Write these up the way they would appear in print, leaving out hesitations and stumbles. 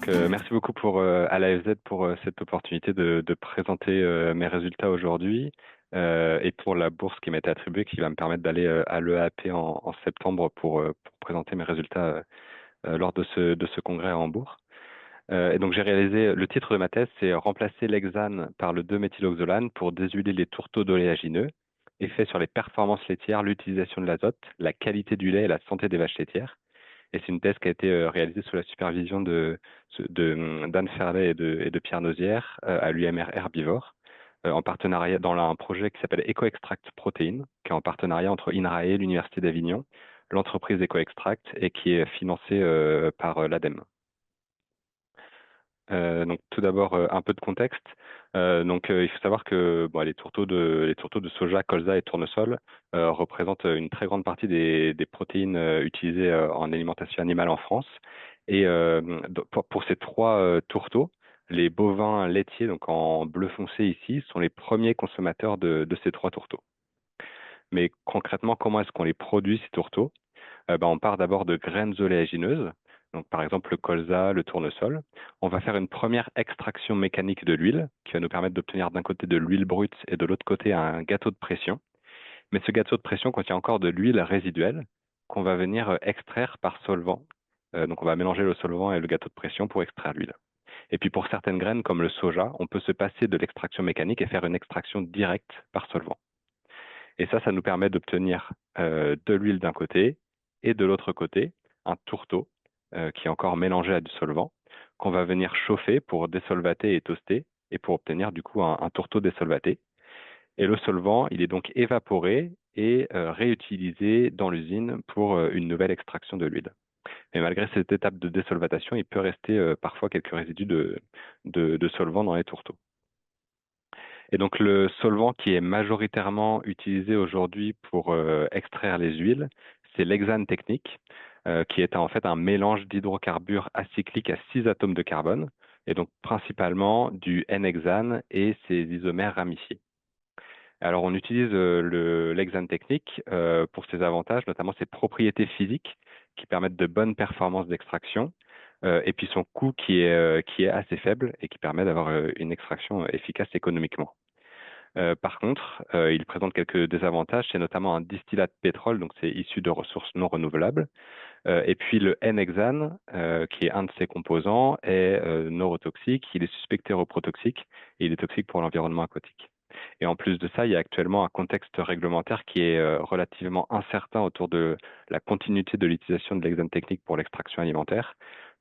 Merci beaucoup à l'AFZ pour cette opportunité de présenter mes résultats aujourd'hui et pour la bourse qui m'a été attribuée qui va me permettre d'aller à l'EAP en septembre pour présenter mes résultats lors de ce congrès à Hambourg. Et donc j'ai réalisé, le titre de ma thèse, c'est Remplacer l'hexane par le 2-méthyloxolane pour déshuiler les tourteaux d'oléagineux, effet sur les performances laitières, l'utilisation de l'azote, la qualité du lait et la santé des vaches laitières. Et c'est une thèse qui a été réalisée sous la supervision d'Anne Ferlet et de Pierre Nozière à l'UMR Herbivore, en partenariat dans un projet qui s'appelle EcoExtract Protein, qui est en partenariat entre INRAE, l'Université d'Avignon, l'entreprise EcoExtract et qui est financée par l'ADEME. Donc tout d'abord un peu de contexte. Il faut savoir que les tourteaux de soja, colza et tournesol représentent une très grande partie des protéines utilisées en alimentation animale en France. Et pour ces trois tourteaux, les bovins laitiers, donc en bleu foncé ici, sont les premiers consommateurs de ces trois tourteaux. Mais concrètement, comment est-ce qu'on les produit, ces tourteaux? On part d'abord de graines oléagineuses, donc par exemple le colza, le tournesol. On va faire une première extraction mécanique de l'huile qui va nous permettre d'obtenir d'un côté de l'huile brute et de l'autre côté un gâteau de pression. Mais ce gâteau de pression contient encore de l'huile résiduelle qu'on va venir extraire par solvant. Donc on va mélanger le solvant et le gâteau de pression pour extraire l'huile. Et puis pour certaines graines comme le soja, on peut se passer de l'extraction mécanique et faire une extraction directe par solvant. Et ça nous permet d'obtenir de l'huile d'un côté et de l'autre côté un tourteau qui est encore mélangé à du solvant qu'on va venir chauffer pour désolvater et toaster et pour obtenir du coup un tourteau désolvaté. Et le solvant, il est donc évaporé et réutilisé dans l'usine pour une nouvelle extraction de l'huile. Mais malgré cette étape de désolvatation, il peut rester parfois quelques résidus de solvant dans les tourteaux. Et donc le solvant qui est majoritairement utilisé aujourd'hui pour extraire les huiles, c'est l'hexane technique, qui est en fait un mélange d'hydrocarbures acycliques à 6 atomes de carbone, et donc principalement du N-hexane et ses isomères ramifiés. Alors on utilise l'hexane technique pour ses avantages, notamment ses propriétés physiques qui permettent de bonnes performances d'extraction, et puis son coût qui est assez faible et qui permet d'avoir une extraction efficace économiquement. Par contre, il présente quelques désavantages. C'est notamment un distillat de pétrole, donc c'est issu de ressources non renouvelables. Et puis le N-hexane, qui est un de ses composants, est neurotoxique. Il est suspecté reprotoxique et il est toxique pour l'environnement aquatique. Et en plus de ça, il y a actuellement un contexte réglementaire qui est relativement incertain autour de la continuité de l'utilisation de l'hexane technique pour l'extraction alimentaire,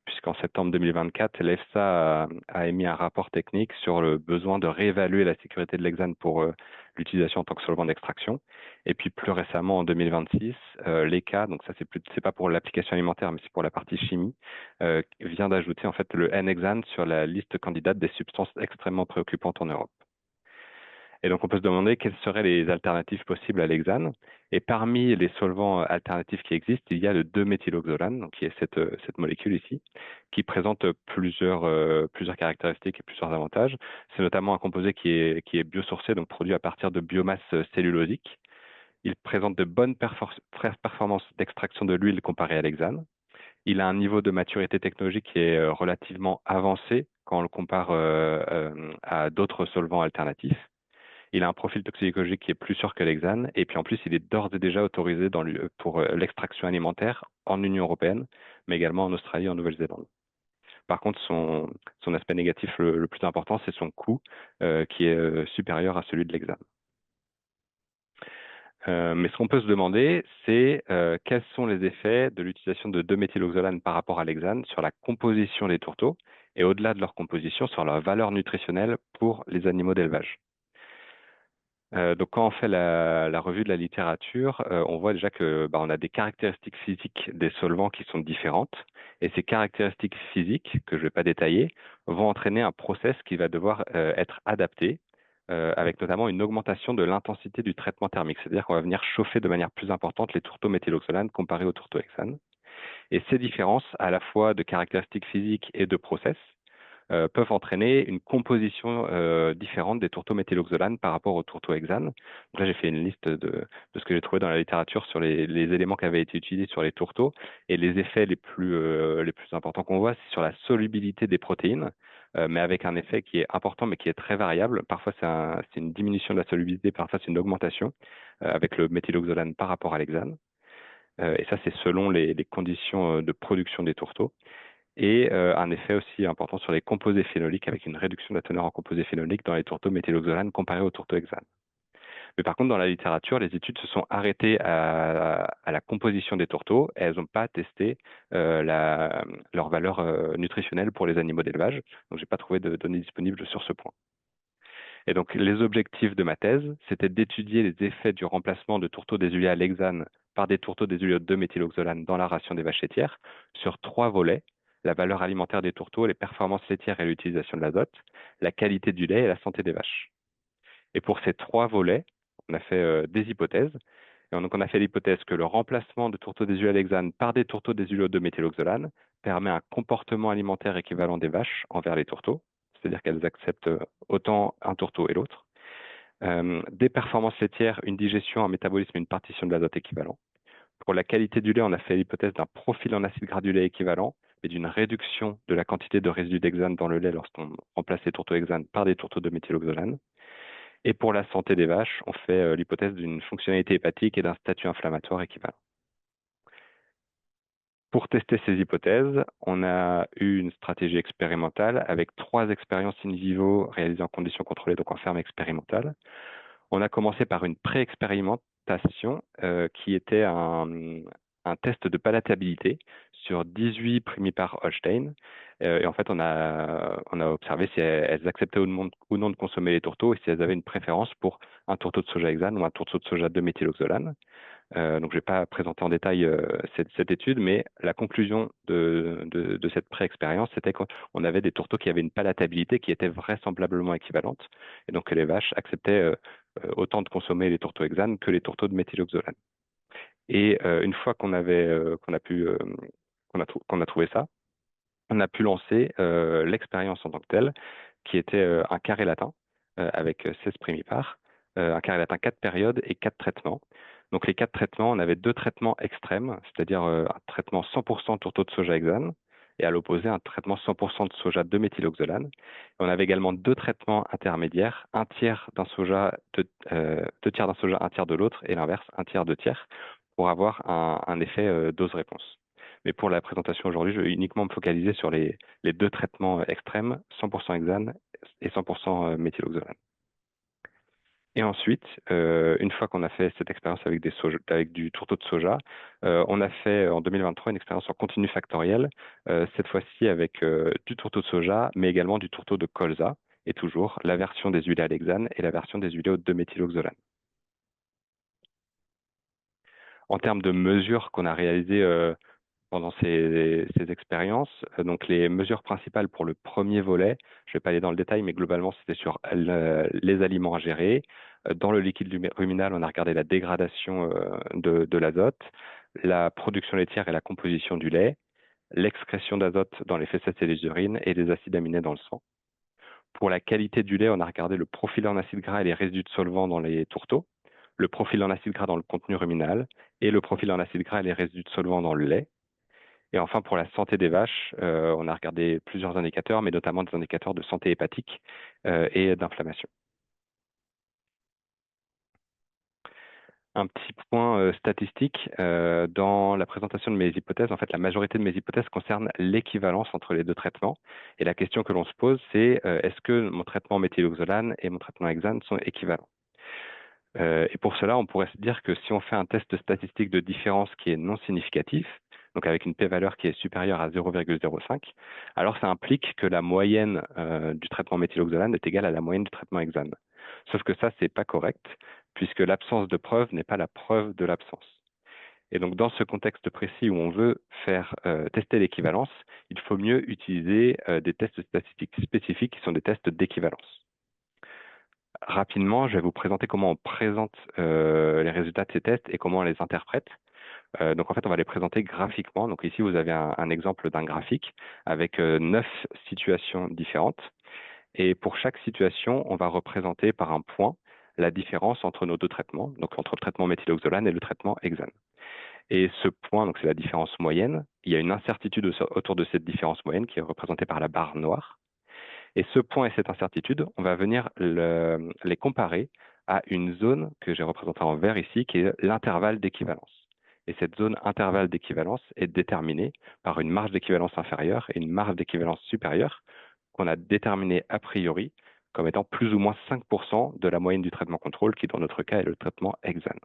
puisqu'en septembre 2024, l'EFSA a émis un rapport technique sur le besoin de réévaluer la sécurité de l'hexane pour l'utilisation en tant que solvant d'extraction. Et puis plus récemment, en 2026, l'ECA, donc ça c'est pas pour l'application alimentaire, mais c'est pour la partie chimie, vient d'ajouter en fait le N-hexane sur la liste candidate des substances extrêmement préoccupantes en Europe. Et donc, on peut se demander quelles seraient les alternatives possibles à l'hexane. Et parmi les solvants alternatifs qui existent, il y a le 2-méthyloxolane, donc qui est cette molécule ici, qui présente plusieurs caractéristiques et plusieurs avantages. C'est notamment un composé qui est biosourcé, donc produit à partir de biomasse cellulosique. Il présente de bonnes performances d'extraction de l'huile comparé à l'hexane. Il a un niveau de maturité technologique qui est relativement avancé quand on le compare à d'autres solvants alternatifs. Il a un profil toxicologique qui est plus sûr que l'hexane. Et puis en plus, il est d'ores et déjà autorisé pour l'extraction alimentaire en Union européenne, mais également en Australie et en Nouvelle-Zélande. Par contre, son aspect négatif le plus important, c'est son coût, qui est supérieur à celui de l'hexane. Mais ce qu'on peut se demander, c'est quels sont les effets de l'utilisation de 2-méthyloxolane par rapport à l'hexane sur la composition des tourteaux et au-delà de leur composition, sur leur valeur nutritionnelle pour les animaux d'élevage. Donc quand on fait la revue de la littérature, on voit déjà que on a des caractéristiques physiques des solvants qui sont différentes, et ces caractéristiques physiques, que je ne vais pas détailler, vont entraîner un process qui va devoir être adapté, avec notamment une augmentation de l'intensité du traitement thermique, c'est-à-dire qu'on va venir chauffer de manière plus importante les tourteaux méthyloxolane comparés aux tourteaux hexane. Et ces différences, à la fois de caractéristiques physiques et de process, peuvent entraîner une composition différente des tourteaux méthyloxolane par rapport aux tourteaux hexane. Donc là, j'ai fait une liste de ce que j'ai trouvé dans la littérature sur les éléments qui avaient été utilisés sur les tourteaux. Et les effets les plus importants qu'on voit, c'est sur la solubilité des protéines, mais avec un effet qui est important, mais qui est très variable. Parfois, c'est une diminution de la solubilité, parfois, c'est une augmentation avec le méthyloxolane par rapport à l'hexane. Et ça, c'est selon les conditions de production des tourteaux. Et un effet aussi important sur les composés phénoliques, avec une réduction de la teneur en composés phénoliques dans les tourteaux méthyloxolane comparé aux tourteaux hexane. Mais par contre, dans la littérature, les études se sont arrêtées à la composition des tourteaux et elles n'ont pas testé leur valeur nutritionnelle pour les animaux d'élevage. Donc, j'ai pas trouvé de données disponibles sur ce point. Et donc, les objectifs de ma thèse, c'était d'étudier les effets du remplacement de tourteaux désulés à l'hexane par des tourteaux désulés au 2-méthyloxolane dans la ration des vaches laitières sur 3 volets: la valeur alimentaire des tourteaux, les performances laitières et l'utilisation de l'azote, la qualité du lait et la santé des vaches. Et pour ces 3 volets, on a fait des hypothèses. Et donc, on a fait l'hypothèse que le remplacement de tourteaux désulés à l'hexane par des tourteaux désulés au 2-méthyloxolane permet un comportement alimentaire équivalent des vaches envers les tourteaux, c'est-à-dire qu'elles acceptent autant un tourteau et l'autre. Des performances laitières, une digestion, un métabolisme et une partition de l'azote équivalent. Pour la qualité du lait, on a fait l'hypothèse d'un profil en acide gras du lait équivalent, mais d'une réduction de la quantité de résidus d'hexane dans le lait lorsqu'on remplace les tourteaux hexane par des tourteaux de méthyloxolane. Et pour la santé des vaches, on fait l'hypothèse d'une fonctionnalité hépatique et d'un statut inflammatoire équivalent. Pour tester ces hypothèses, on a eu une stratégie expérimentale avec 3 expériences in vivo réalisées en conditions contrôlées, donc en ferme expérimentale. On a commencé par une pré-expérimentation qui était un test de palatabilité sur 18 primipares Holstein. Et en fait, on a observé si elles acceptaient ou non de consommer les tourteaux et si elles avaient une préférence pour un tourteau de soja hexane ou un tourteau de soja 2-méthyloxolane. Donc, je ne vais pas présenter en détail cette étude, mais la conclusion de cette pré-expérience, c'était qu'on avait des tourteaux qui avaient une palatabilité qui était vraisemblablement équivalente, et donc que les vaches acceptaient autant de consommer les tourteaux hexane que les tourteaux de méthyloxolane. Et une fois qu'on a trouvé ça, on a pu lancer l'expérience en tant que telle, qui était un carré latin avec 16 primipares, un carré latin 4 périodes et 4 traitements. Donc les 4 traitements, on avait 2 traitements extrêmes, c'est-à-dire un traitement 100% tourteau de soja hexane, et à l'opposé, un traitement 100% de soja 2-méthyloxolane. On avait également 2 traitements intermédiaires, un tiers d'un soja, 2 tiers d'un soja, un tiers de l'autre, et l'inverse, un tiers, 2 tiers, pour avoir un effet dose-réponse. Mais pour la présentation aujourd'hui, je vais uniquement me focaliser sur les 2 traitements extrêmes, 100% hexane et 100% méthyloxolane. Et ensuite, une fois qu'on a fait cette expérience avec du tourteau de soja, on a fait en 2023 une expérience en continu factoriel, cette fois-ci avec du tourteau de soja, mais également du tourteau de colza, et toujours la version des huilés à l'hexane et la version des huilés au 2-méthyloxolane. En termes de mesures qu'on a réalisées pendant ces expériences. Donc, les mesures principales pour le premier volet, je ne vais pas aller dans le détail, mais globalement, c'était sur les aliments à gérer. Dans le liquide ruminal, on a regardé la dégradation de l'azote, la production laitière et la composition du lait, l'excrétion d'azote dans les fesses et les urines et les acides aminés dans le sang. Pour la qualité du lait, on a regardé le profil en acide gras et les résidus de solvants dans les tourteaux, le profil en acide gras dans le contenu ruminal et le profil en acide gras et les résidus de solvants dans le lait. Et enfin, pour la santé des vaches, on a regardé plusieurs indicateurs, mais notamment des indicateurs de santé hépatique et d'inflammation. Un petit point statistique, dans la présentation de mes hypothèses, en fait, la majorité de mes hypothèses concernent l'équivalence entre les 2 traitements. Et la question que l'on se pose, c'est est-ce que mon traitement méthyloxolane et mon traitement hexane sont équivalents? Et pour cela, on pourrait se dire que si on fait un test statistique de différence qui est non significatif, donc avec une p-valeur qui est supérieure à 0,05, alors ça implique que la moyenne du traitement méthyloxolane est égale à la moyenne du traitement hexane. Sauf que ça, c'est pas correct, puisque l'absence de preuve n'est pas la preuve de l'absence. Et donc, dans ce contexte précis où on veut faire tester l'équivalence, il faut mieux utiliser des tests statistiques spécifiques qui sont des tests d'équivalence. Rapidement, je vais vous présenter comment on présente les résultats de ces tests et comment on les interprète. Donc en fait, on va les présenter graphiquement. Donc ici, vous avez un exemple d'un graphique avec 9 situations différentes. Et pour chaque situation, on va représenter par un point la différence entre nos deux traitements, donc entre le traitement méthyloxolane et le traitement hexane. Et ce point, donc c'est la différence moyenne, il y a une incertitude autour de cette différence moyenne qui est représentée par la barre noire. Et ce point et cette incertitude, on va venir les comparer à une zone que j'ai représentée en vert ici, qui est l'intervalle d'équivalence. Et cette zone intervalle d'équivalence est déterminée par une marge d'équivalence inférieure et une marge d'équivalence supérieure qu'on a déterminée a priori comme étant plus ou moins 5% de la moyenne du traitement contrôle, qui dans notre cas est le traitement hexane.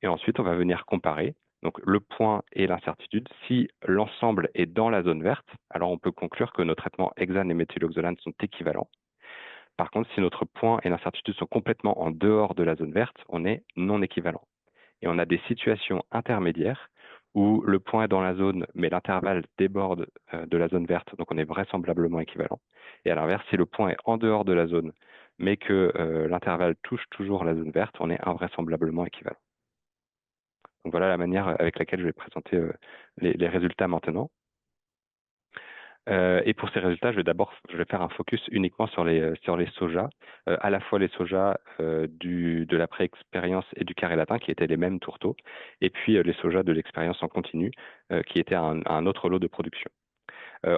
Et ensuite, on va venir comparer donc le point et l'incertitude. Si l'ensemble est dans la zone verte, alors on peut conclure que nos traitements hexane et méthyloxolane sont équivalents. Par contre, si notre point et l'incertitude sont complètement en dehors de la zone verte, on est non équivalent. Et on a des situations intermédiaires où le point est dans la zone, mais l'intervalle déborde de la zone verte, donc on est vraisemblablement équivalent. Et à l'inverse, si le point est en dehors de la zone, mais que l'intervalle touche toujours la zone verte, on est invraisemblablement équivalent. Donc voilà la manière avec laquelle je vais présenter les résultats maintenant. Et pour ces résultats, je vais faire un focus uniquement sur les sojas, à la fois les sojas de la pré-expérience et du carré latin, qui étaient les mêmes tourteaux, et puis les sojas de l'expérience en continu, qui étaient un autre lot de production.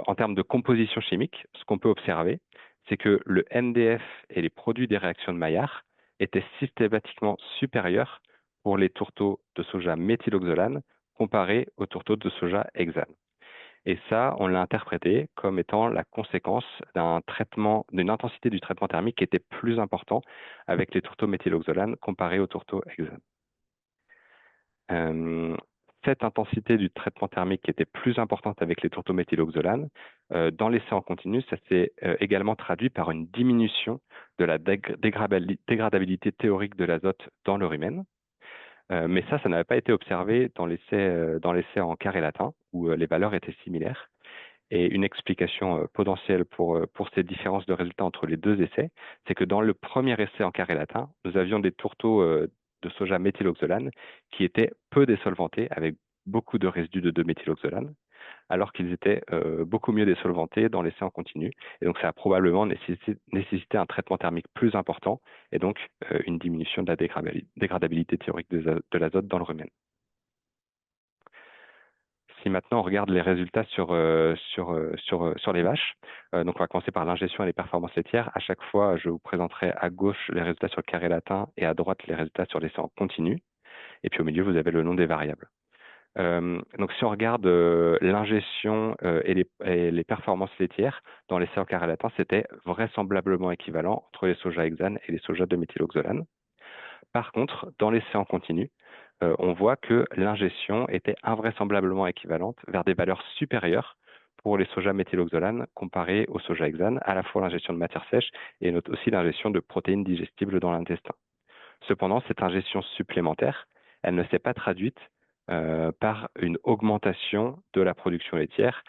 En termes de composition chimique, ce qu'on peut observer, c'est que le NDF et les produits des réactions de Maillard étaient systématiquement supérieurs pour les tourteaux de soja méthyloxolane comparés aux tourteaux de soja hexane. Et ça, on l'a interprété comme étant la conséquence d'une intensité du traitement thermique qui était plus important avec les tourteaux méthyloxolane comparés aux tourteaux hexane. Euh, Cette intensité du traitement thermique qui était plus importante avec les tourteaux méthyloxolane, dans l'essai en continu, ça s'est également traduit par une diminution de la dégradabilité théorique de l'azote dans le rumen. Mais ça n'avait pas été observé dans l'essai en carré latin, où les valeurs étaient similaires. Et une explication potentielle pour ces différences de résultats entre les deux essais, c'est que dans le premier essai en carré latin, nous avions des tourteaux de soja méthyloxolane qui étaient peu désolvantés, avec beaucoup de résidus de 2-méthyloxolane, alors qu'ils étaient beaucoup mieux désolvantés dans l'essai en continu. Et donc ça a probablement nécessité un traitement thermique plus important et donc une diminution de la dégradabilité théorique de l'azote dans le rumen. Si maintenant on regarde les résultats sur les vaches, donc on va commencer par l'ingestion et les performances laitières. À chaque fois, je vous présenterai à gauche les résultats sur le carré latin et à droite les résultats sur l'essai en continu. Et puis au milieu, vous avez le nom des variables. Donc si on regarde l'ingestion et les performances laitières dans l'essai en carré latin, c'était vraisemblablement équivalent entre les soja hexane et les soja de méthyloxolane. Par contre, dans l'essai en continu, on voit que l'ingestion était invraisemblablement équivalente vers des valeurs supérieures pour les soja méthyloxolane comparées au soja hexane, à la fois l'ingestion de matière sèche et aussi l'ingestion de protéines digestibles dans l'intestin. Cependant, cette ingestion supplémentaire, elle ne s'est pas traduite par une augmentation de la production laitière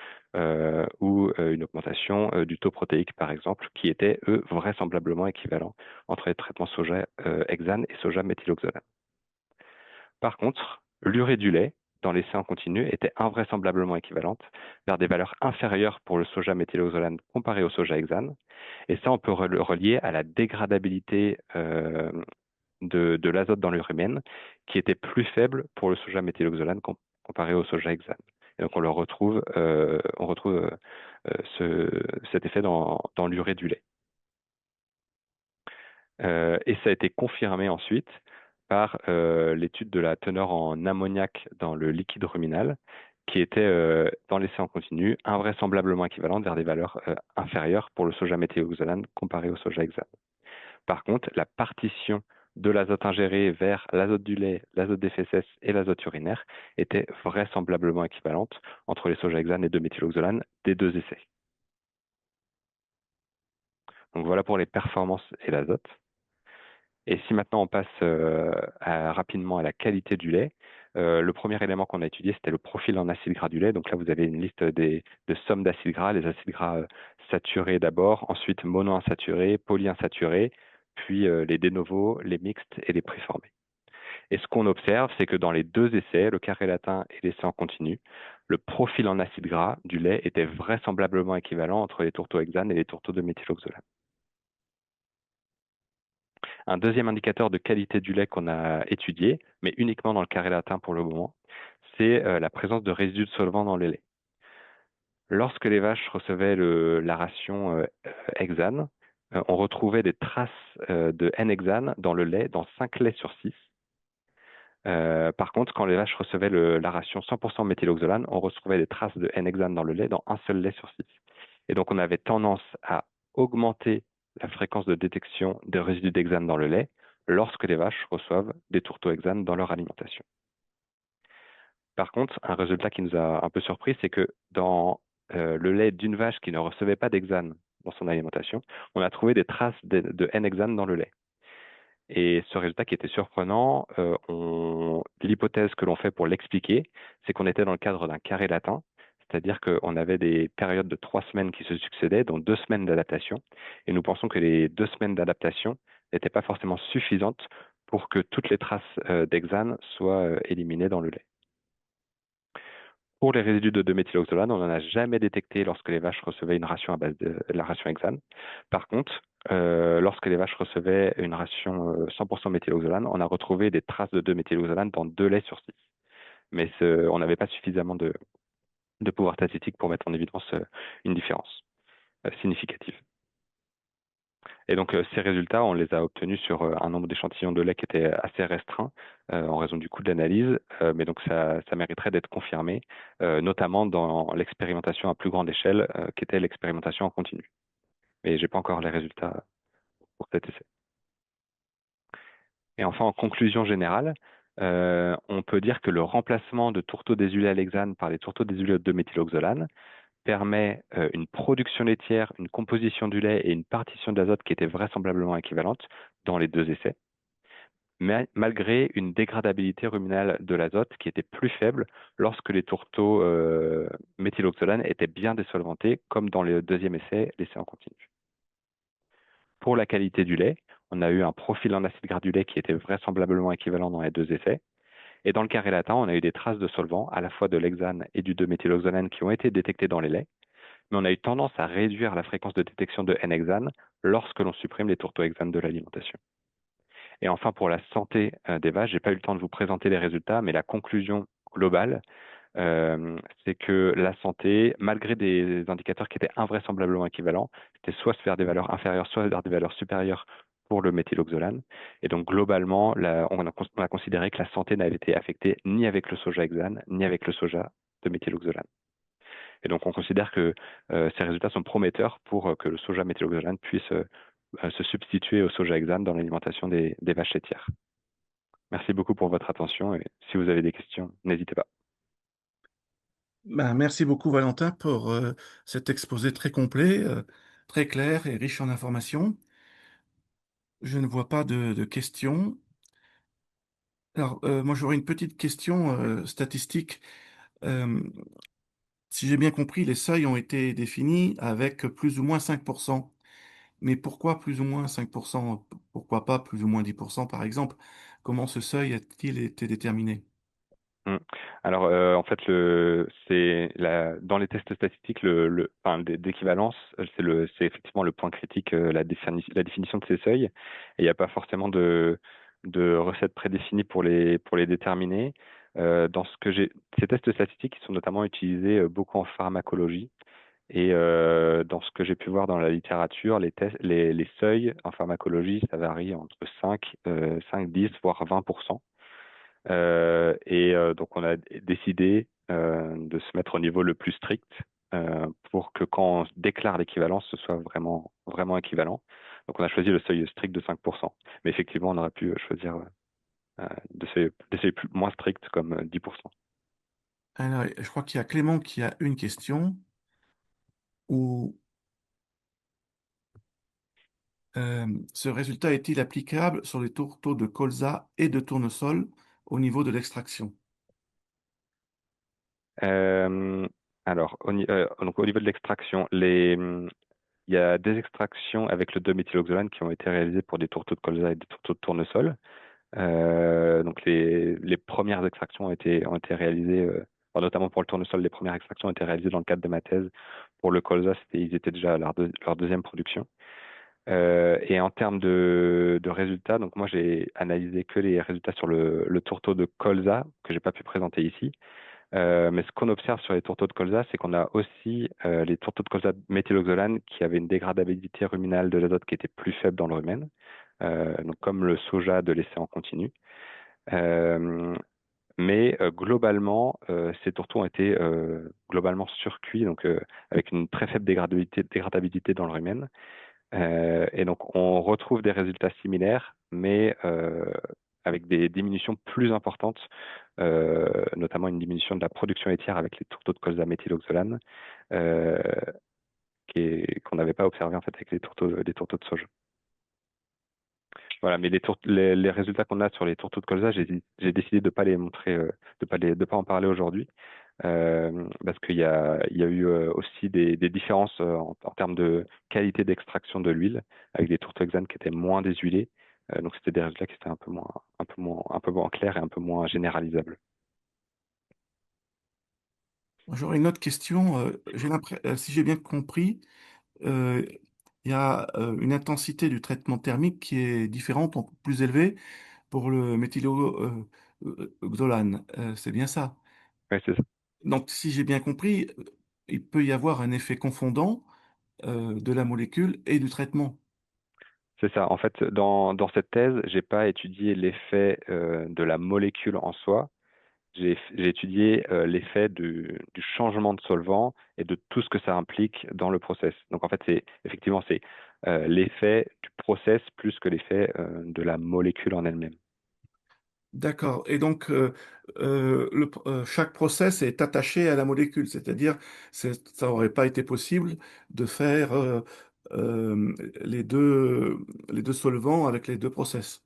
ou une augmentation du taux protéique, par exemple, qui étaient, eux, vraisemblablement équivalents entre les traitements soja hexane et soja méthyloxolane. Par contre, l'urée du lait dans l'essai en continu était invraisemblablement équivalente vers des valeurs inférieures pour le soja méthyloxolane comparé au soja hexane. Et ça, on peut le relier à la dégradabilité de l'azote dans l'urine qui était plus faible pour le soja méthyloxolane comparé au soja hexane. Et donc on retrouve cet effet dans l'urée du lait. Et ça a été confirmé ensuite par l'étude de la teneur en ammoniac dans le liquide ruminal, qui était dans l'essai en continu invraisemblablement équivalente vers des valeurs inférieures pour le soja méthyloxolane comparé au soja hexane. Par contre, la partition de l'azote ingéré vers l'azote du lait, l'azote des fesses et l'azote urinaire était vraisemblablement équivalente entre les soja hexane et 2-méthyloxolane des deux essais. Donc voilà pour les performances et l'azote. Et si maintenant on passe rapidement à la qualité du lait, le premier élément qu'on a étudié, c'était le profil en acides gras du lait. Donc là, vous avez une liste de sommes d'acides gras, les acides gras saturés d'abord, ensuite monoinsaturés, polyinsaturés, puis les de novo, les mixtes et les préformés. Et ce qu'on observe, c'est que dans les deux essais, le carré latin et l'essai en continu, le profil en acide gras du lait était vraisemblablement équivalent entre les tourteaux hexanes et les tourteaux de méthyloxolane. Un deuxième indicateur de qualité du lait qu'on a étudié, mais uniquement dans le carré latin pour le moment, c'est la présence de résidus de solvant dans le lait. Lorsque les vaches recevaient la ration hexane, on retrouvait des traces de N-hexane dans le lait, dans 5 laits sur 6. Par contre, quand les vaches recevaient la ration 100% méthyloxolane, on retrouvait des traces de N-hexane dans le lait dans un seul lait sur 6. Et donc, on avait tendance à augmenter la fréquence de détection des résidus d'hexane dans le lait lorsque les vaches reçoivent des tourteaux hexane dans leur alimentation. Par contre, un résultat qui nous a un peu surpris, c'est que dans le lait d'une vache qui ne recevait pas d'hexane dans son alimentation, on a trouvé des traces de N-hexane dans le lait. Et ce résultat qui était surprenant, l'hypothèse que l'on fait pour l'expliquer, c'est qu'on était dans le cadre d'un carré latin, c'est-à-dire qu'on avait des périodes de 3 semaines qui se succédaient, dont 2 semaines d'adaptation. Et nous pensons que les 2 semaines d'adaptation n'étaient pas forcément suffisantes pour que toutes les traces d'hexane soient éliminées dans le lait. Pour les résidus de 2-méthyloxolane, on n'en a jamais détecté lorsque les vaches recevaient une ration à base de la ration hexane. Par contre, lorsque les vaches recevaient une ration 100% méthyloxolane, on a retrouvé des traces de 2-méthyloxolane dans 2 laits sur 6. Mais on n'avait pas suffisamment de pouvoir statistique pour mettre en évidence une différence significative. Et donc, ces résultats, on les a obtenus sur un nombre d'échantillons de lait qui était assez restreint en raison du coût de l'analyse, mais donc ça mériterait d'être confirmé, notamment dans l'expérimentation à plus grande échelle, qui était l'expérimentation en continu. Mais j'ai pas encore les résultats pour cet essai. Et enfin, en conclusion générale, on peut dire que le remplacement de tourteaux désulés à l'hexane par les tourteaux désulés de méthyloxolane permet une production laitière, une composition du lait et une partition de l'azote qui étaient vraisemblablement équivalentes dans les deux essais, mais malgré une dégradabilité ruminale de l'azote qui était plus faible lorsque les tourteaux méthyloxolane étaient bien désolventés, comme dans le deuxième essai, l'essai en continu. Pour la qualité du lait, on a eu un profil en acide gras du lait qui était vraisemblablement équivalent dans les deux essais. Et dans le carré latin, on a eu des traces de solvants, à la fois de l'hexane et du 2-méthyloxolane qui ont été détectées dans les laits, mais on a eu tendance à réduire la fréquence de détection de N-hexane lorsque l'on supprime les tourteaux hexanes de l'alimentation. Et enfin, pour la santé des vaches, j'ai pas eu le temps de vous présenter les résultats, mais la conclusion globale, c'est que la santé, malgré des indicateurs qui étaient invraisemblablement équivalents, c'était soit vers des valeurs inférieures, soit vers des valeurs supérieures pour le méthyloxolane. Et donc, globalement, on a considéré que la santé n'avait été affectée ni avec le soja hexane, ni avec le soja de méthyloxolane. Et donc, on considère que ces résultats sont prometteurs pour que le soja méthyloxolane puisse se substituer au soja hexane dans l'alimentation des vaches laitières. Merci beaucoup pour votre attention et si vous avez des questions, n'hésitez pas. Ben, merci beaucoup Valentin pour cet exposé très complet, très clair et riche en informations. Je ne vois pas de questions. Alors, moi j'aurais une petite question statistique. Euh, Si j'ai bien compris, les seuils ont été définis avec plus ou moins 5%. Mais pourquoi plus ou moins 5%? Pourquoi pas plus ou moins 10% par exemple? Comment ce seuil a-t-il été déterminé? Mm. Alors, en fait, dans les tests statistiques, enfin, d'équivalence, c'est effectivement le point critique, la définition de ces seuils. Et il n'y a pas forcément de recette prédéfinie pour les déterminer. Ces tests statistiques, ils sont notamment utilisés beaucoup en pharmacologie. Et dans ce que j'ai pu voir dans la littérature, les seuils en pharmacologie, ça varie entre 5, 10, voire 20%. Donc, on a décidé de se mettre au niveau le plus strict pour que quand on déclare l'équivalence, ce soit vraiment, vraiment équivalent. Donc, on a choisi le seuil strict de 5%. Mais effectivement, on aurait pu choisir des seuils moins stricts comme 10%. Alors, je crois qu'il y a Clément qui a une question. Où ce résultat est-il applicable sur les tourteaux de colza et de tournesol au niveau de l'extraction? Euh, alors, donc, au niveau de l'extraction, il y a des extractions avec le 2-méthyloxolane qui ont été réalisées pour des tourteaux de colza et des tourteaux de tournesol. Donc les premières extractions ont été réalisées, enfin, notamment pour le tournesol, les premières extractions ont été réalisées dans le cadre de ma thèse. Pour le colza, ils étaient déjà à leur deuxième production. Et en termes de résultats, donc moi j'ai analysé que les résultats sur le tourteau de colza que j'ai pas pu présenter ici. Mais ce qu'on observe sur les tourteaux de colza, c'est qu'on a aussi les tourteaux de colza méthyloxolane qui avaient une dégradabilité ruminale de l'azote qui était plus faible dans le rumen, donc comme le soja de l'essai en continu. Euh, mais globalement, ces tourteaux ont été globalement surcuits, donc avec une très faible dégradabilité dans le rumen. Et donc, on retrouve des résultats similaires, mais avec des diminutions plus importantes, notamment une diminution de la production laitière avec les tourteaux de colza méthyloxolane, euh, qu'on n'avait pas observé en fait avec les tourteaux de soja. Voilà, mais les résultats qu'on a sur les tourteaux de colza, j'ai décidé de pas les montrer, de pas en parler aujourd'hui, parce il y a eu aussi des différences en termes de qualité d'extraction de l'huile, avec des tourteaux hexanes qui étaient moins déshuilés. Donc c'était des résultats qui étaient un peu moins clairs et un peu moins généralisables. J'aurais une autre question. Si j'ai bien compris, euh, il y a une intensité du traitement thermique qui est différente, donc plus élevée pour le méthyloxolane. C'est bien ça. Ouais, c'est ça. Donc, si j'ai bien compris, il peut y avoir un effet confondant de la molécule et du traitement. C'est ça. En fait, dans cette thèse, j'ai pas étudié l'effet de la molécule en soi. J'ai étudié l'effet du changement de solvant et de tout ce que ça implique dans le process. Donc en fait, c'est l'effet du process plus que l'effet de la molécule en elle-même. D'accord. Et donc, chaque process est attaché à la molécule, c'est-à-dire ça n'aurait pas été possible de faire euh, les deux, les deux solvants avec les deux process.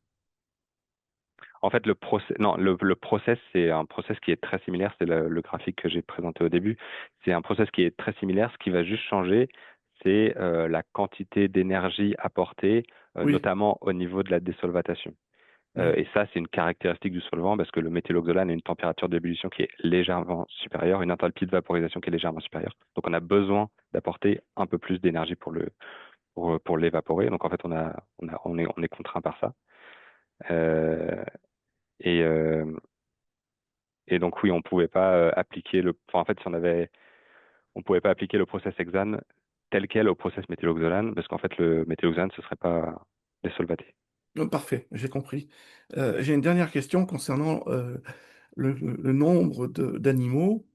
En fait, le process, c'est un process qui est très similaire. C'est le graphique que j'ai présenté au début. C'est un process qui est très similaire. Ce qui va juste changer, c'est la quantité d'énergie apportée, Oui, notamment au niveau de la désolvatation. oui. Et ça, c'est une caractéristique du solvant parce que le méthyloxolane a une température d'ébullition qui est légèrement supérieure, une enthalpie de vaporisation qui est légèrement supérieure. Donc, on a besoin d'apporter un peu plus d'énergie pour l'évaporer. Donc, en fait, on est contraint par ça. Euh, et, euh, et donc, oui, on pouvait pas appliquer enfin, en fait, si on pouvait pas appliquer le process hexane tel quel au process méthyloxolane parce qu'en fait, le méthyloxolane, ce serait pas désolvaté. Parfait, j'ai compris. J'ai une dernière question concernant le nombre d'animaux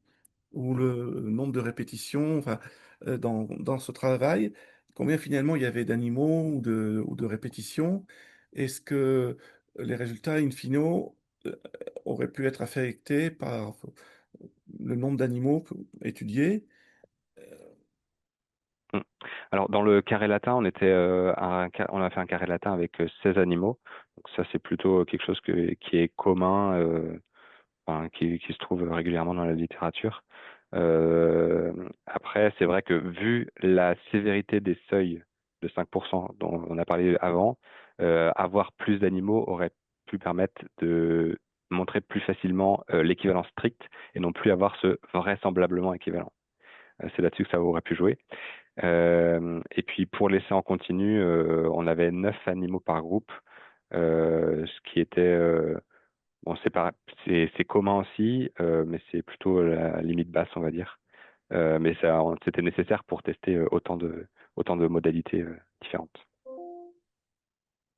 ou le nombre de répétitions, enfin, dans ce travail, combien finalement il y avait d'animaux ou de répétitions? Est-ce que les résultats in fine auraient pu être affectés par le nombre d'animaux étudiés? Mm. Alors, dans le carré latin, on a fait un carré latin avec 16 animaux. Donc ça, c'est plutôt quelque chose qui est commun, enfin, qui se trouve régulièrement dans la littérature. Après, c'est vrai que vu la sévérité des seuils de 5% dont on a parlé avant, avoir plus d'animaux aurait pu permettre de montrer plus facilement l'équivalence stricte et non plus avoir ce vraisemblablement équivalent. C'est là-dessus que ça aurait pu jouer. Et puis pour l'essai en continu, on avait 9 animaux par groupe, ce qui était bon, c'est commun aussi, mais c'est plutôt la limite basse, on va dire. Mais c'était nécessaire pour tester autant de modalités différentes.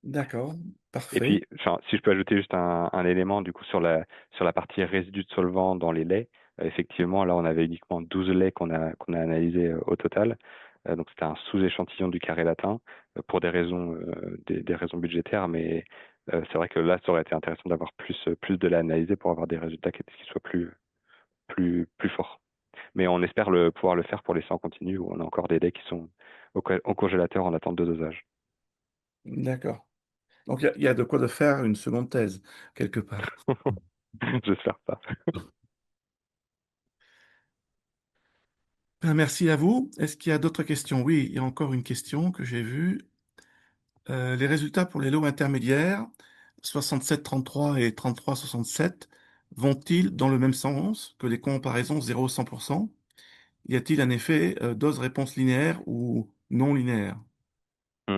D'accord, Et parfait. puis, enfin, si je peux ajouter juste un élément du coup sur la partie résidus de solvant dans les laits, effectivement, là, on avait uniquement 12 laits qu'on a analysés au total. Donc, c'était un sous-échantillon du carré latin pour des raisons budgétaires, mais c'est vrai que là, ça aurait été intéressant d'avoir plus de lait analysé pour avoir des résultats qui soient plus forts. Mais on espère pouvoir le faire pour les en continu où on a encore des laits qui sont au congélateur en attente de dosage. D'accord. Donc il y a de quoi de faire une seconde thèse, quelque part. J'espère pas. Ben, merci à vous. Est-ce qu'il y a d'autres questions? Oui, il y a encore une question que j'ai vue. Les résultats pour les lots intermédiaires 67-33 et 33-67 vont-ils dans le même sens que les comparaisons 0-100%? Y a-t-il un effet dose-réponse linéaire ou non linéaire? Mm.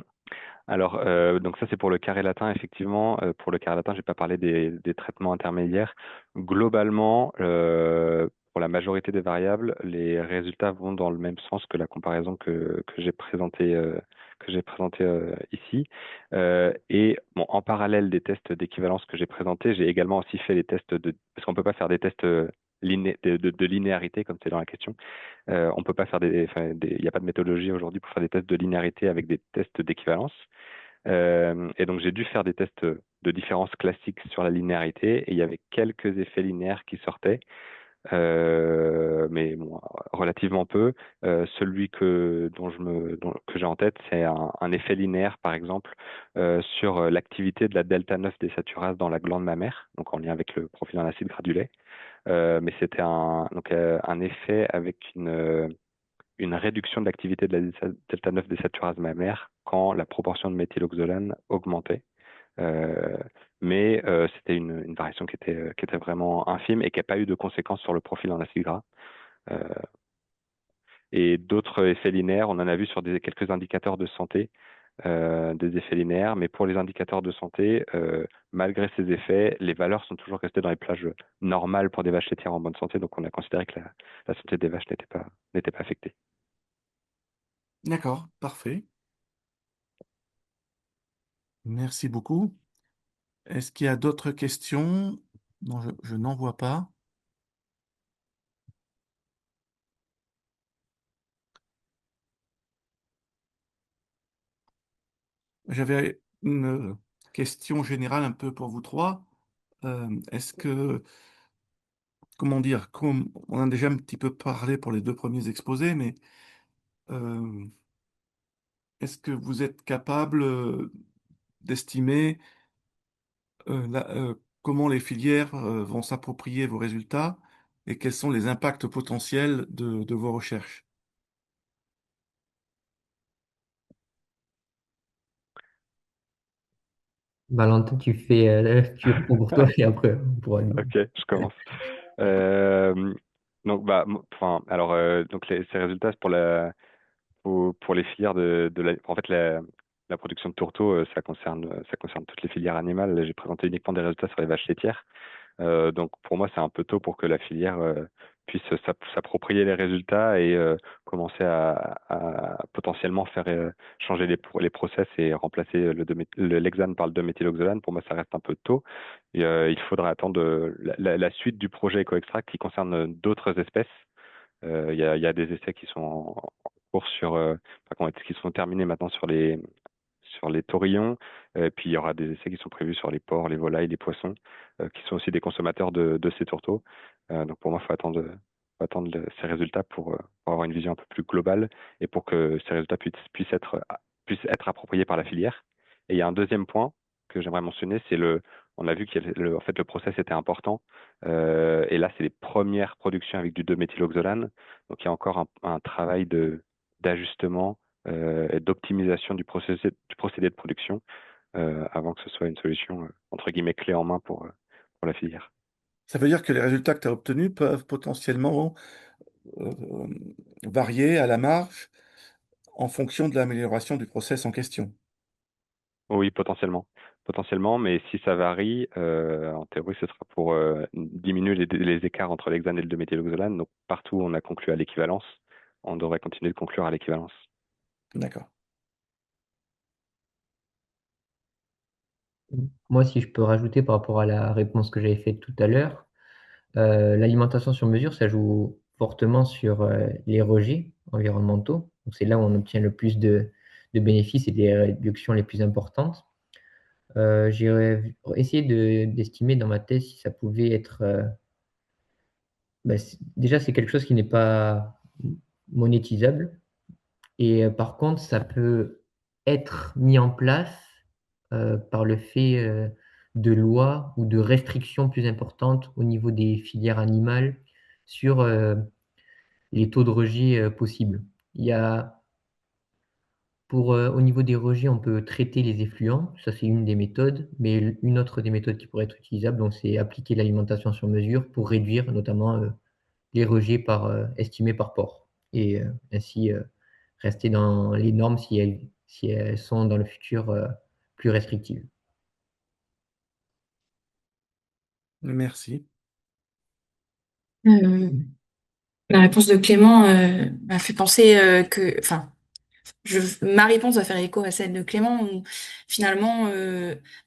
Alors, donc ça c'est pour le carré latin, effectivement. Pour le carré latin, j'ai pas parlé des traitements intermédiaires. Globalement, pour la majorité des variables, les résultats vont dans le même sens que la comparaison que j'ai présenté ici. Et bon, en parallèle des tests d'équivalence que j'ai présentés, j'ai également aussi fait les tests parce qu'on peut pas faire des tests de linéarité comme c'est dans la question. On peut pas faire il n'y a pas de méthodologie aujourd'hui pour faire des tests de linéarité avec des tests d'équivalence. Et donc j'ai dû faire des tests de différence classiques sur la linéarité et il y avait quelques effets linéaires qui sortaient, mais bon, relativement peu. Celui que j'ai en tête, c'est un effet linéaire, par exemple, sur l'activité de la delta 9 des saturases dans la glande mammaire, donc en lien avec le profil en acide gradulé. Mais c'était un effet avec une réduction de l'activité de la delta 9 des saturases mammaires quand la proportion de méthyloxolane augmentait. Euh, mais c'était une variation qui était vraiment infime et qui n'a pas eu de conséquences sur le profil en acide gras. Euh, et d'autres effets linéaires, on en a vu sur quelques indicateurs de santé, des effets linéaires, mais pour les indicateurs de santé, malgré ces effets, les valeurs sont toujours restées dans les plages normales pour des vaches laitières en bonne santé, donc on a considéré que la santé des vaches n'était pas affectée. D'accord, parfait. Merci beaucoup. Est-ce qu'il y a d'autres questions? Non, je n'en vois pas. J'avais une question générale un peu pour vous trois. Est-ce que, comment dire, comme on a déjà un petit peu parlé pour les deux premiers exposés, mais euh, est-ce que vous êtes capable d'estimer comment les filières vont s'approprier vos résultats et quels sont les impacts potentiels de vos recherches? Valentin, tu réponds pour toi et après on pourra lui. Ok, je commence. Euh, donc, bah, enfin, alors, donc ces résultats, c'est pour les filières en fait, la production de tourteaux, ça concerne toutes les filières animales. J'ai présenté uniquement des résultats sur les vaches laitières. Donc pour moi, c'est un peu tôt pour que la filière puisse s'approprier les résultats et commencer à potentiellement faire changer les process et remplacer l'hexane par le 2-méthyloxolane. Pour moi, ça reste un peu tôt. Et, il faudra attendre la suite du projet EcoExtract qui concerne d'autres espèces. Il y a des essais qui sont en cours qui sont terminés maintenant sur les taurillons. Puis il y aura des essais qui sont prévus sur les porcs, les volailles, les poissons, qui sont aussi des consommateurs de ces tourteaux. Donc pour moi, faut attendre ces résultats pour avoir une vision un peu plus globale et pour que ces résultats puissent être appropriés par la filière. Et il y a un deuxième point que j'aimerais mentionner, on a vu en fait, le process était important. Et là, c'est les premières productions avec du 2-méthyloxolane. Donc il y a encore un travail d'ajustement et d'optimisation du procédé de production avant que ce soit une solution entre guillemets clé en main pour la filière. Ça veut dire que les résultats que tu as obtenus peuvent potentiellement euh, varier à la marge en fonction de l'amélioration du process en question. Oui, potentiellement. Potentiellement, mais si ça varie, en théorie, ce sera pour diminuer les écarts entre l'hexane et le 2-méthyloxolane. Donc, partout où on a conclu à l'équivalence, on devrait continuer de conclure à l'équivalence. D'accord. Moi, si je peux rajouter par rapport à la réponse que j'avais faite tout à l'heure, l'alimentation sur mesure, ça joue fortement sur les rejets environnementaux. Donc, c'est là où on obtient le plus de bénéfices et des réductions les plus importantes. J'ai essayé d'estimer dans ma thèse si ça pouvait être. Bah, déjà, c'est quelque chose qui n'est pas monétisable. Et par contre, ça peut être mis en place par le fait de lois ou de restrictions plus importantes au niveau des filières animales sur les taux de rejet possibles. Il y a Au niveau des rejets, on peut traiter les effluents, ça c'est une des méthodes, mais une autre des méthodes qui pourrait être utilisable, donc c'est appliquer l'alimentation sur mesure pour réduire notamment les rejets estimés par port et ainsi rester dans les normes si elles sont dans le futur plus restrictives. Merci. Euh, la réponse de Clément m'a fait penser enfin, ma réponse va faire écho à celle de Clément, où finalement,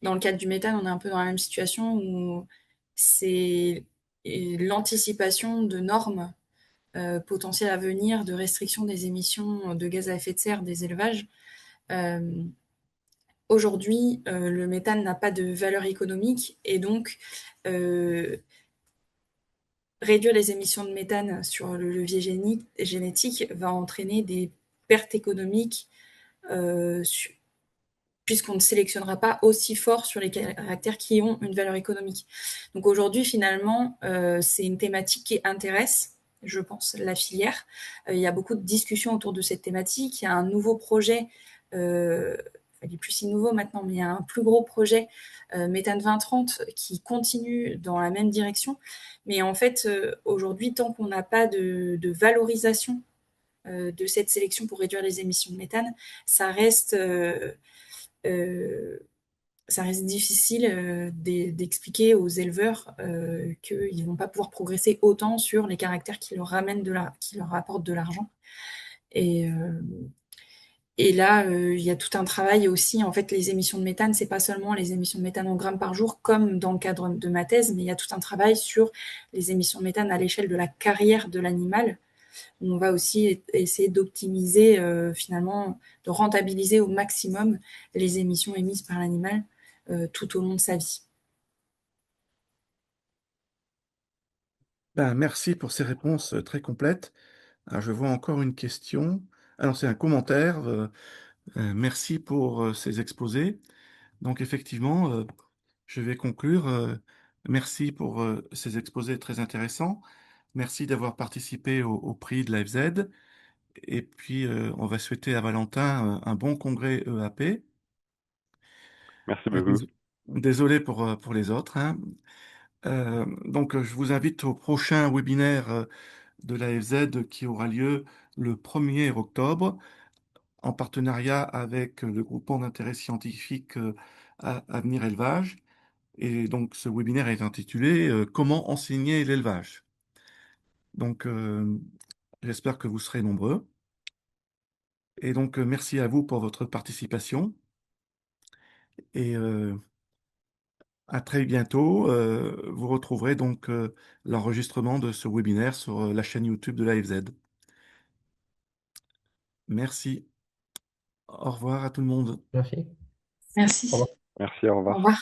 dans le cadre du méthane, on est un peu dans la même situation où c'est l'anticipation de normes potentielles à venir de restriction des émissions de gaz à effet de serre des élevages. Euh, Aujourd'hui, le méthane n'a pas de valeur économique et donc euh, réduire les émissions de méthane sur le levier génétique va entraîner des pertes économiques euh, puisqu'on ne sélectionnera pas aussi fort sur les caractères qui ont une valeur économique. Donc aujourd'hui, finalement, c'est une thématique qui intéresse, je pense, la filière. Il y a beaucoup de discussions autour de cette thématique. Il y a un nouveau projet, il est plus si nouveau maintenant, mais il y a un plus gros projet, Méthane 2030, qui continue dans la même direction. Mais en fait, aujourd'hui, tant qu'on n'a pas de valorisation de cette sélection pour réduire les émissions de méthane, ça reste euh, ça reste difficile d'expliquer aux éleveurs qu'ils ne vont pas pouvoir progresser autant sur les caractères qui leur ramènent qui leur apportent de l'argent. Et, euh, et là, il y a tout un travail aussi. En fait, les émissions de méthane, c'est pas seulement les émissions de méthane en grammes par jour, comme dans le cadre de ma thèse, mais il y a tout un travail sur les émissions de méthane à l'échelle de la carrière de l'animal. On va aussi essayer d'optimiser, finalement, de rentabiliser au maximum les émissions émises par l'animal tout au long de sa vie. Ben, merci pour ces réponses très complètes. Alors, je vois encore une question. Alors, c'est un commentaire. Merci pour ces exposés. Donc, effectivement, je vais conclure. Merci pour ces exposés très intéressants. Merci d'avoir participé au prix de l'AFZ. Et puis, on va souhaiter à Valentin un bon congrès EAP. Merci Euh, beaucoup. dés- Désolé pour les autres, hein. Donc, je vous invite au prochain webinaire de l'AFZ qui aura lieu le 1er octobre en partenariat avec le groupement d'intérêt scientifique Avenir Élevage. Et donc, ce webinaire est intitulé Comment enseigner l'élevage. Donc, j'espère que vous serez nombreux. Et donc, merci à vous pour votre participation. Et à très bientôt. Vous retrouverez donc l'enregistrement de ce webinaire sur la chaîne YouTube de l'AFZ. Merci. Au revoir à tout le monde. Merci. Au Merci. revoir. Merci, au Au revoir. revoir.